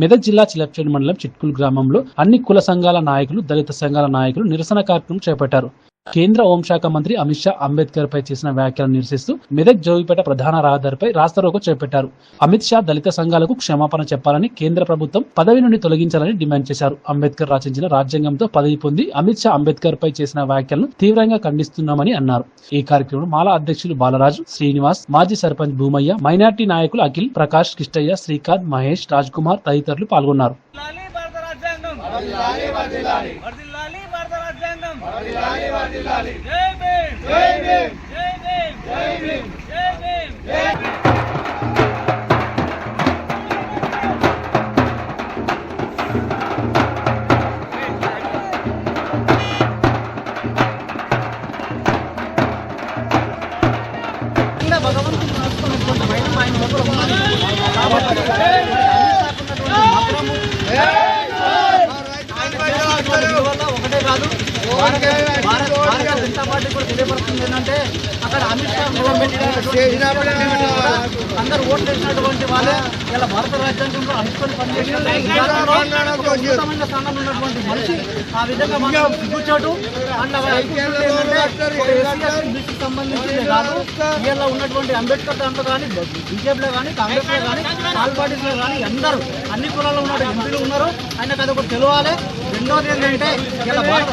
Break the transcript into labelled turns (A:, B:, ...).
A: మెదక్ జిల్లా చిలప్చేడు మండలం చిట్కుల్ గ్రామంలో అన్ని కుల సంఘాల నాయకులు, దళిత సంఘాల నాయకులు నిరసన కార్యక్రమం చేపట్టారు. కేంద్ర హోంశాఖ మంత్రి అమిత్ షా అంబేద్కర్ పై చేసిన వ్యాఖ్యలను నిరసిస్తూ మెదక్ జోగిపేట ప్రధాన రహదారిపై రాస్తారోకో చేపట్టారు. అమిత్ షా దళిత సంఘాలకు క్షమాపణ చెప్పాలని, కేంద్ర ప్రభుత్వం పదవి నుండి తొలగించాలని డిమాండ్ చేశారు. అంబేద్కర్ రచించిన రాజ్యాంగంతో పదవి పొంది అమిత్ షా అంబేద్కర్ పై చేసిన వ్యాఖ్యలను తీవ్రంగా ఖండిస్తున్నామని అన్నారు. ఈ కార్యక్రమంలో మాలా అధ్యక్షులు బాలరాజు, శ్రీనివాస్, మాజీ సర్పంచ్ భూమయ్య, మైనార్టీ నాయకులు అఖిల్, ప్రకాష్, కిష్టయ్య, శ్రీకాంత్, మహేష్, రాజ్ కుమార్ తదితరులు పాల్గొన్నారు.
B: భగవంతుడు నడుచుకున్నటువంటి ఆయన లోపల ఉన్నది ఒకటే కాదు, భారతీయ జనతా పార్టీ కూడా తెలియపడుతుంది ఏంటంటే అక్కడ అమిత్ షా అందరూ ఓట్లు వేసినటువంటి వాళ్ళే ఇలా భారత రాజ్యాంగంలో అనుకొని పనిచేసిన స్థానంలో ఉన్నటువంటి మనిషి ఆ విధంగా మనం సిగ్గుచాటు అండ్ బీసీకి సంబంధించి కాదు, ఇలా ఉన్నటువంటి అంబేద్కర్ దాంట్లో కానీ, బీజేపీలో కానీ, కాంగ్రెస్లో కానీ, ఆల్ పార్టీస్లో కానీ అందరూ అన్ని కులాల్లో ఉన్న ఎంపీలు ఉన్నారు. ఆయనకు అది ఒకటి తెలియాలి. రెండోది ఏంటంటే ఇలా భారత